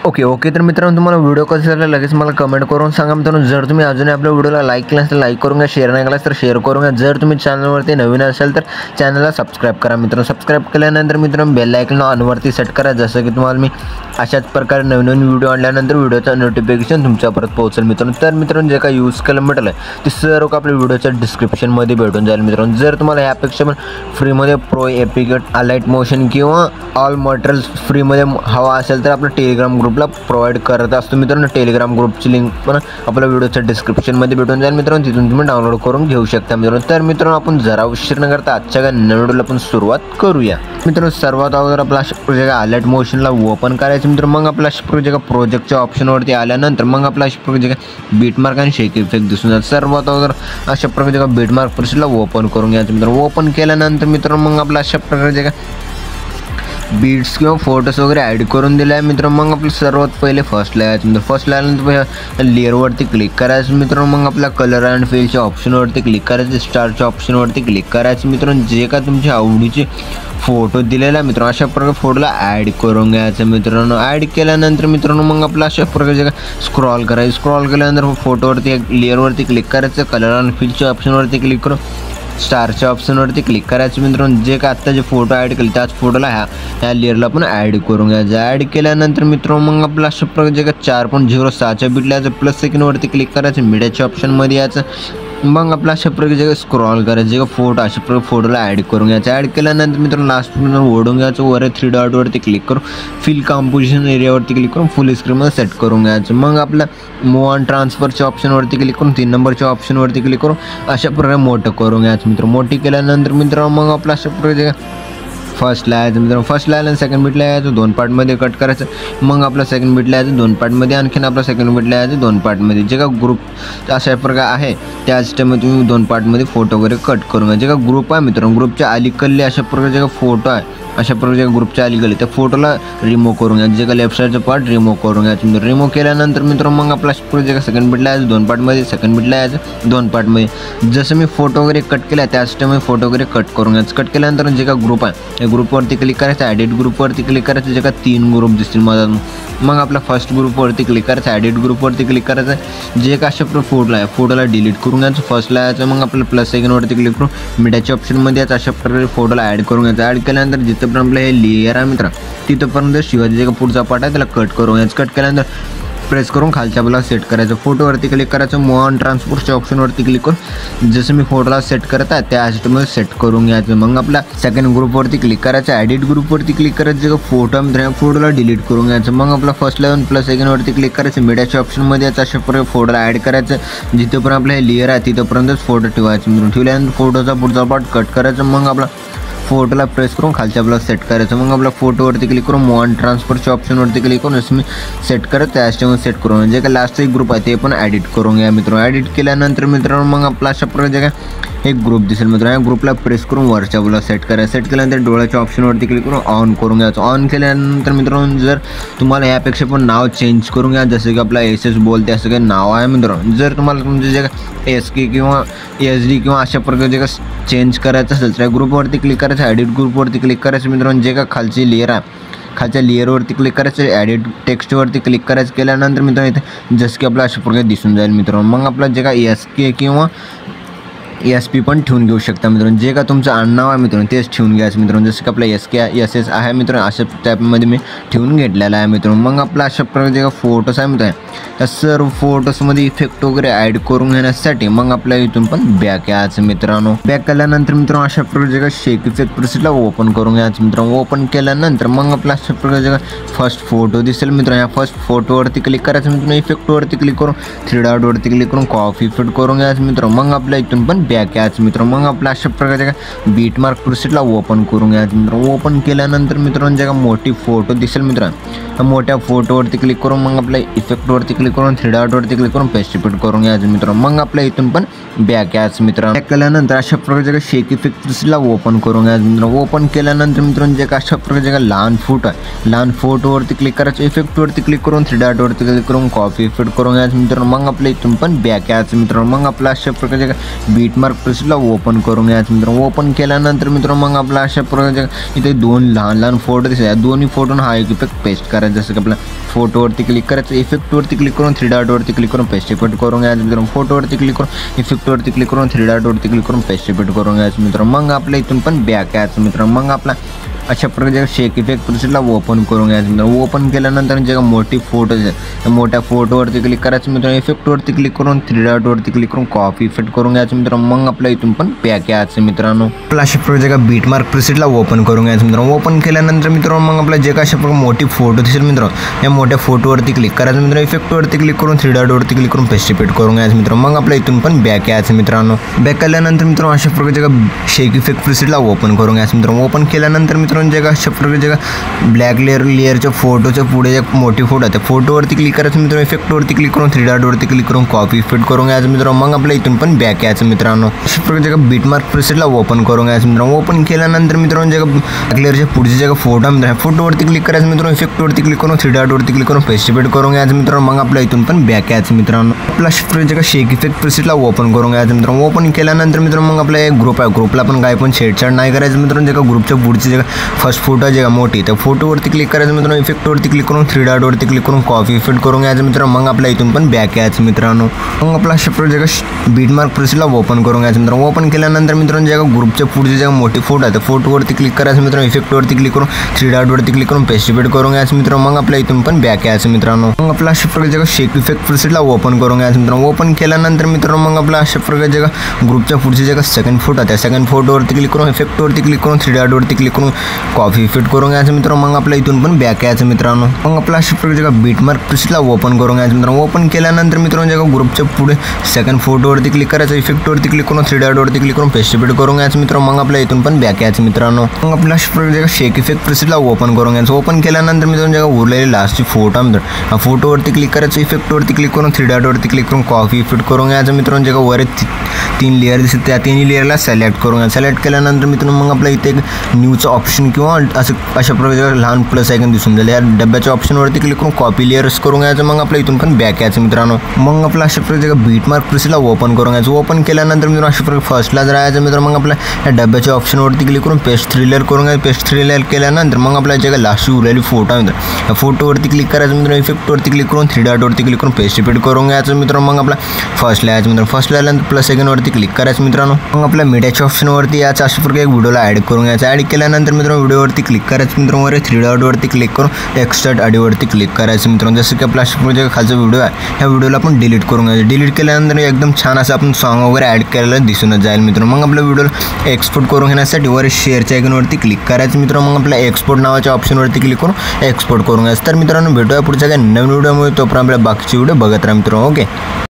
Okay तर मित्रांनो, तुम्हाला व्हिडिओ कसा झाला लगेच मला कमेंट करून सांगा मित्रांनो. जर तुम्ही अजून आपल्या व्हिडिओला लाईक केला असेल लाईक करून घ्या, शेअर नाही केलास तर शेअर करून घ्या. जर तुम्ही चॅनलवरती नवीन असाल तर चॅनलला सबस्क्राईब करा मित्रांनो. सबस्क्राईब केल्यानंतर मित्रांनो बेल आयकॉन ऑनवरती सेट करा, जसं की तुम्हाला मी अशाच प्रकारे नवीन व्हिडिओ आणल्यानंतर व्हिडिओचं नोटिफिकेशन तुमच्यापर्यंत पोहोचेल मित्रांनो. तर मित्रांनो, जे काही यूज केलं म्हटलं ते सर्व आपल्या व्हिडिओच्या डिस्क्रिप्शनमध्ये भेटून जाईल मित्रांनो. जर तुम्हाला यापेक्षा पण फ्रीमध्ये प्रो एपिकेट अलाइट मोशन किंवा ऑल मटेरियल्स फ्रीमध्ये हवा असेल तर आपलं टेलिग्राम ग्रुपला प्रोव्हाइड करत असतो मित्रांनो. टेलिग्राम ग्रुपची लिंक पण आपल्या व्हिडिओच्या डिस्क्रिप्शनमध्ये भेटून जाईल मित्रांनो, तिथून तुम्ही डाउनलोड करून घेऊ शकता मित्रांनो. तर मित्रांनो, आपण जरा उशीर न करता आजच्या नवीन व्हिडिओला आपण सुरुवात करूया मित्रांनो. सर्वात अगोदर आपला प्रोजेक्ट अलाइट मोशनला ओपन करायचं मित्रांनो. मग आपला प्रोजेक्टच्या ऑप्शनवरती आल्यानंतर मग आपला प्रोजेक्ट बीटमार्क आणि शेक इफेक्ट दिसून जातात. सर्वात अगोदर अशा प्रकारे बीटमार्क प्रोसेसला ओपन करून घ्यायचं मित्रांनो. ओपन केल्यानंतर मित्रांनो मग आपला अशा प्रकारे बीट्स किंवा फोटोज वगैरे ॲड करून दिले आहे मित्रांनो. मग आपलं सर्वात पहिले फर्स्टला यायचं मित्रांनो. फर्स्टला आल्यानंतर लेअरवरती क्लिक करायचं मित्रांनो. मग आपल्या कलर अँड फिलच्या ऑप्शनवरती क्लिक करायचं, स्टारच्या ऑप्शनवरती क्लिक करायचं मित्रांनो. जे का तुमच्या आवडीचे फोटो दिलेला आहे मित्रांनो अशा प्रकारे फोटोला ॲड करून घ्यायचं मित्रांनो. ॲड केल्यानंतर मित्रांनो मग आपला अशा प्रकारे स्क्रॉल करायचं. स्क्रॉल केल्यानंतर फोटोवरती लेअरवरती क्लिक करायचं, कलर अँड फिलच्या ऑप्शनवरती क्लिक करून स्टारच्या ऑप्शनवरती क्लिक करायचं मित्रांनो. जे का आत्ता जे फोटो ॲड केले त्याच फोटोला ह्या लेअरला पण ॲड करून घ्यायचं. ॲड केल्यानंतर मित्रांनो मग आपला अशा प्रकारे जे का 4.06च्या बिटला यायचं, प्लस सेकंडवरती क्लिक करायचं, मीडियाच्या ऑप्शनमध्ये यायचं. मग आपला अशा प्रकारे स्क्रॉल करायचं, जे का फोटो अशा प्रकारे फोटोला ॲड करून घ्यायचं. ॲड केल्यानंतर मित्रांनो लास्ट ओढून घ्यायचं, वर 3 डॉटवरती क्लिक करून फिल कॉम्पोजिशन एरियावरती क्लिक करून फुल स्क्रीनमध्ये सेट करून घ्यायचं. मग आपलं मूव ऑन ट्रान्सफरच्या ऑप्शनवरती क्लिक करून 3 नंबरच्या ऑप्शनवरती क्लिक करून अशा प्रकारे मोठं करून घ्यायचं मित्रांनो. मोठी केल्यानंतर मित्रांनो मग आपलं अशा प्रकारे फर्स्टला यायचं मित्रांनो. फर्स्टला यायला सेकंड बीटला यायचं, 2 पार्टमध्ये कट करायचं. मग आपला सेकंड बीटला यायचं 2 पार्टमध्ये, आणखीन आपला सेकंड बीटला यायचं 2 पार्टमध्ये. जे का ग्रुप अशा प्रकार आहे त्याच टाईममध्ये तुम्ही 2 पार्टमध्ये फोटो वगैरे कट करून घ्या. जे का ग्रुप आहे मित्रांनो, ग्रुपच्या अलीकडले अशा प्रकारे जे का फोटो आहे अशा प्रकारे ग्रुपच्या अलीकडे त्या फोटोला रिमूव्ह करून घ्या. जे का लेफ्ट साईडचा पार्ट रिमूव्ह करून घ्यायचं. रिमूव्ह केल्यानंतर मित्रांनो मग आपला जे का सेकंड बीटला यायचं 2 पार्टमध्ये, सेकंड बीटला यायचं 2 पार्टमध्ये. जसं मी फोटो वगैरे कट केला त्याच टाईम फोटो वगैरे कट करून घ्यायचं. कट केल्यानंतर जे का ग्रुप आहे त्या ग्रुपवरती क्लिक करायचं, ॲडिट ग्रुपवरती क्लिक करायचं. जे का 3 ग्रुप दिसतील माझा. मग आपला फर्स्ट ग्रुपवरती क्लिक करायचं, ॲडिट ग्रुपवरती क्लिक करायचं. जे का अशा प्रकारे फोटोला आहे फोटोला डिलीट करून घ्यायचं. फर्स्टला यायचं, मग आपलं प्लस सेकंडवरती क्लिक करून मीडियाच्या ऑप्शनमध्ये यायचं. अशा प्रकारे फोटोला ॲड करून घ्यायचं. ॲड केल्यानंतर जिथं पण आपलं हे लेअर आहे मित्र तिथंपर्यंत शिवाजी जे का पुढचा पार्ट आहे त्याला कट करून घ्यायचं. कट केल्यानंतर प्रेस करून खालच्या बाजूला सेट करायचं. फोटोवरती क्लिक करायचं, मूव ऑन ट्रान्सफरच्या ऑप्शनवरती क्लिक करून जसं मी फोटोला सेट करत आहे त्या ॲसिटमध्ये सेट करून घ्यायचं. मग आपल्या सेकंड ग्रुपवरती क्लिक करायचं, ॲडिट ग्रुपवरती क्लिक करायचं. जे फोटो मित्र फोटोला डिलीट करून घ्यायचं. मग आपला फर्स्ट लेवन प्लस सेकंडवरती क्लिक करायचं, मीडियाच्या ऑप्शनमध्ये याचं अशा प्रकारे फोटोला ॲड करायचं. जिथं पण आपलं हे लेअर आहे तिथंपर्यंतच फोटो ठेवायचं मिळून. ठेवल्यानंतर फोटोचा पुढचा पार्ट कट करायचं. मग आपला फोटोला प्रेस करून खालच्या बाजूला सेट करायचं. मग आपल्या फोटोवरती क्लिक करून मूव ऑन ट्रान्सफरच्या ऑप्शनवरती क्लिक करून असं मी सेट करत त्याच टाईमवर सेट करून जे काय लास्ट एक ग्रुप आहे ते पण ॲडिट करून घ्या मित्रांनो. ॲडिट केल्यानंतर मित्रांनो मग आपला अशा प्रकारे जे काय एक ग्रुप दिसेल मित्रांनो, या ग्रुपला प्रेस करून वरच्या बाजूला सेट करायचं. सेट केल्यानंतर डोळ्याच्या ऑप्शनवरती क्लिक करून ऑन करून घ्यायचं. ऑन केल्यानंतर मित्रांनो जर तुम्हाला यापेक्षा पण नाव चेंज करून घ्या, जसं की आपला SS बोलते असं काही नाव आहे मित्रांनो. जर तुम्हाला तुमचे जे काय SK किंवा SD किंवा अशा प्रकारे जे काय चेंज करायचं असेल तर ग्रुपवरती क्लिक करायचं, ॲडिट ग्रुपवरती क्लिक करायचं मित्रांनो. जे का खालची लेअर आहे खालच्या लेअरवरती क्लिक करायचं, ॲडिट टेक्स्टवरती क्लिक करायचं. केल्यानंतर मित्रांनो इथे जसं की आपला अशा प्रकारे दिसून जाईल मित्रांनो. मग आपला जे काय SK किंवा SP पण ठेवून घेऊ शकता मित्रांनो. जे का तुमचं आडनाव आहे मित्रांनो तेच ठेवून घ्यायचं मित्रांनो. जसं की आपला SK SS आहे मित्रांनो अशा टाईपमध्ये मी ठेवून घेतलेला आहे मित्रांनो. मग आपला अशा प्रकारे जे का फोटोज आहे मित्रांनो त्या सर्व फोटोजमध्ये इफेक्ट वगैरे ॲड करून घेण्यासाठी मग आपल्या इथून पण बॅक यायचं मित्रांनो. बॅक केल्यानंतर मित्रांनो अशा प्रकारे जे का शेक इफेक्ट प्रोसेसला ओपन करून घ्यायचं मित्रांनो. ओपन केल्यानंतर मग आपला अशा प्रकारे जे का फर्स्ट फोटो दिसेल मित्रांनो, या फर्स्ट फोटोवरती क्लिक करायचं मित्रांनो. इफेक्टवरती क्लिक करून 3 डॉटवरती क्लिक करून कॉपी इफेक्ट करून घ्यायचं मित्रांनो. मग आपल्या इथून पण बॅक यायचं मित्रांनो. मग आपल्या अशा प्रकारचे काय बीटमार्क प्रोसेसला ओपन करून घ्यायचं मित्रांनो. ओपन केल्यानंतर मित्रांनो जे का मोठी फोटो दिसेल मित्रांनो त्या मोठ्या फोटोवरती क्लिक करून मग आपल्या इफेक्टवरती क्लिक करून 3 डॉटवरती क्लिक करून पेस्ट रिपीट करून घ्यायचं मित्रांनो. मग आपल्या इथून पण बॅक यायचं मित्रांनो. बॅक केल्यानंतर अशा प्रकारचे काय शेक इफेक्ट प्रोसेसला ओपन करून घ्यायचं मित्रांनो. ओपन केल्यानंतर मित्रांनो जे का अशा प्रकारचे काय लहान फोटो आहे लहान फोटोवरती क्लिक करायचं, इफेक्टवरती क्लिक करून 3 डॉटवरती क्लिक करून कॉपी इफेक्ट करून घ्यायचं मित्रांनो. मग आपल्या इथून पण बॅक यायचं मित्रांनो. मग आपल्या अशा प्रकारचे काय बीट बीटमार्क प्रेसला ओपन करून घ्यायचं मित्रांनो। ओपन केल्यानंतर मित्रांनो मग आपला अशा प्रकारचे इथे दोन लहान लहान फोटो दिसतात, या दोन्ही फोटोनं हा एक इफेक्ट पेस्ट करायचा। जसं की आपला फोटोवरती क्लिक करायचं, इफेक्टवरती क्लिक करून 3 डॉटवरती क्लिक करून पेस्ट इफेक्ट करून घ्यायचं मित्रांनो। फोटोवरती क्लिक करून इफेक्टवरती क्लिक करून 3 डॉटवरती क्लिक करून पेस्ट इफेक्ट करून घ्यायचं मित्रांनो। मग आपल्या इथून पण बॅक यायचं मित्रांनो। मग आपला अशा प्रकारचे शेक इफेक्ट प्रेसला ओपन करून घ्यायचं मित्रांनो। ओपन केल्यानंतर जे मोठी फोटो आहे त्या मोठ्या फोटोवरती क्लिक करायचं मित्रांनो। इफेक्टवरती क्लिक करून 3 डॉटवरती क्लिक करून कॉपी इफेक्ट करून घ्यायचं मित्रांनो। मग आपल्या इथून पण बॅक यायचं मित्रांनो। आपल्या अशा प्रकारचे बीटमार्क प्रेसला ओपन करून घ्यायचं मित्रांनो। ओपन केल्यानंतर मित्रांनो मग आपल्या जे काय अशा प्रकारे मोठी फोटो दिसेल मित्रांनो, या मोठ्या फोटोवरती क्लिक करायचं मित्रांनो। इफेक्टवरती क्लिक करून 3 डॉटवरती क्लिक करून पेस्ट इफेक्ट करून घ्यायचं मित्रांनो। मग आपल्या इथून पण बॅक यायचं मित्रांनो। बॅक केल्यानंतर मित्रांनो अशा प्रकारचे शेक इफेक्ट प्रेसला ओपन करून घ्यायचं मित्रांनो। ओपन केल्यानंतर मित्रांनो जे काय अशा प्रकारचे ब्लॅक लेअरच्या फोटोच्या पुढे एक मोठी फोटो आहे त्या फोटोवरती क्लिक करायचं मित्रांनो। इफेक्टवरती क्लिक करून 3 डॉटवरती क्लिक करून कॉपी इफेक्ट करून घ्यायचं मित्रांनो। मग आपल्या इथून पण बॅक यायचं मित्रांनो। अशा प्रकारचे बीटमार्क प्रेसला ओपन करून घ्यायचं मित्रांनो। ओपन केल्यानंतर मित्रांनो जे ब्लॅक लेअरच्या पुढचे जे फोटो आहे फोटोवरती क्लिक करायचं मित्रांनो। इफेक्टवरती क्लिक करून 3 डॉटवरती क्लिक करून पेस्ट इफेक्ट करून घ्यायचं मित्रांनो। मग आपल्या इथून पण बॅक यायचं मित्रांनो। आपला अशा प्रकारचे शेक इफेक्ट प्रेसला ओपन करून घ्यायचं मित्रांनो। ओपन केल्यानंतर मित्रांनो मग आपला एक ग्रुप आहे, ग्रुपला पण काय पण छेडछाड नाही करायचं मित्रांनो। जे का ग्रुपच्या पुढचे जे फर्स्ट फोटो आहे जे मोठी त्या फोटोवरती क्लिक करायचं मित्रांनो। इफेक्टवरती क्लिक करून 3 डॉटवरती क्लिक करून कॉपी इफेक्ट करून घ्यायचं मित्रांनो। मग आपल्या इथून पण बॅक यायचं मित्रांनो। मग आपला अशा प्रकारचे बीटमार्क प्रेसला ओपन करून घ्यायचं मित्रांनो। ओपन केल्यानंतर मित्रांनो जे ग्रुपच्या पुढचे जे मोठी फोटो आहे त्या फोटोवरती क्लिक करायचं मित्रांनो। इफेक्टवरती क्लिक करून 3 डॉटवरती क्लिक करून पेस्ट इफेक्ट करून घ्यायचं मित्रांनो। मग आपल्या इथून पण बॅक यायचं मित्रांनो। मग आपला अशा प्रकारचे शेक इफेक्ट प्रेसला ओपन करून घ्यायचं मित्रांनो। ओपन केल्यानंतर मित्रांनो मग आपला अशा प्रकारचे ग्रुपच्या पुढचे जे सेकंड फोटो आहे त्या सेकंड फोटोवरती क्लिक करून इफेक्टवरती क्लिक करून 3 डॉटवरती क्लिक करून कॉपी इफेक्ट करून घ्यायचं मित्रांनो। मग आपल्या इथून पण बॅक यायचं मित्रांनो। मग आपला अशा प्रकारचे बीटमार्क प्रेसला ओपन करून घ्यायचं मित्रांनो। ओपन केल्यानंतर मित्रांनो जे ग्रुपच्या पुढे सेकंड फोटोवरती क्लिक करायचं, इफेक्टवरती क्लिक करून 3 डॉटवरती क्लिक करून पेस्ट इफेक्ट करून घ्यायचं मित्रांनो। मग आपल्या इथून पण बॅक यायचं मित्रांनो। मग आपल्या अशा प्रकारचे शेक इफेक्ट प्रेसला ओपन करून घ्यायचं। ओपन केल्यानंतर मित्रांनो जे उरलेली लास्टची फोटो आहे मित्रांनो, फोटोवरती क्लिक करायचं, इफेक्टवरती क्लिक करून 3 डॉटवरती क्लिक करून कॉपी इफेक्ट करून घ्यायचं मित्रांनो। जे वर 3 लेअर दिसतात त्या 3 लेअरला सिलेक्ट करून घ्यायचं। सिलेक्ट केल्यानंतर मित्रांनो मग आपल्या इथे एक न्यूचं ऑप्शन किंवा असं अशा प्रकारचे लहान प्लस आयकॉन दिसून जाईल, या डब्याच्या ऑप्शनवरती क्लिक करून कॉपी लेअर्स करून घ्यायचं। मग आपल्या इथून पण बॅक यायचं मित्रांनो। मग आपला अशा प्रकारचे बीटमार्क प्रेसला ओपन करून घ्यायचं। ओपन केल्यानंतर मित्रांनो अशा प्रकारे फर्स्टला जायचं मित्रांनो। मग आपल्या या डब्याच्या ऑप्शनवरती क्लिक करून पेस्ट 3 लेअर करून घ्यायचं। पेस्ट 3 लेअर केल्यानंतर मग आपल्या जे काही लास्टची उरलेली फोटो आहे मित्रांनो, या फोटोवरती क्लिक करायचं मित्रांनो। इफेक्टवरती क्लिक करून 3 डॉटवरती क्लिक करून पेस्ट इफेक्ट करून घ्यायचं मित्रांनो। मग आपला फर्स्टला यायचं मित्रांनो। फर्स्टला आल्यानंतर प्लस आयकॉनवरती क्लिक करायचं मित्रांनो। मग आपल्या मीडियाच्या ऑप्शनवरती याचं अशा प्रकारे एक व्हिडिओला ॲड करून घ्यायचं। ॲड केल्यानंतर मित्रांनो व्हिडिओवरती क्लिक करायचं मित्रांनो। वर 3 डॉटवरती क्लिक करून एक्स्ट्राक्ट ऑडिओवरती क्लिक करायचं मित्रांनो। जसं की आपला अशा प्रकारचे खालचा व्हिडिओ आहे ह्या व्हिडिओला आपण डिलीट करून घ्यायचं। डिलीट केल्यानंतर एकदम छान असं आपण सॉन्ग वगैरे ॲड केलेलं दिसूनच जाईल मित्रांनो। मग आपल्या व्हिडिओला एक्सपोर्ट करून घेण्यासाठी वर शेअरच्या आयकॉनवरती क्लिक करायचं मित्रांनो। मग आपल्या एक्सपोर्ट नावाच्या ऑप्शनवरती क्लिक करून एक्सपोर्ट करून घ्यायचं। तर मित्रांनो भेटूया पुढच्या काही नवीन व्हिडिओमध्ये, तोपर्यंत आपल्या बाकीचे व्हिडिओ बघत राहा मित्रांनो। ओके.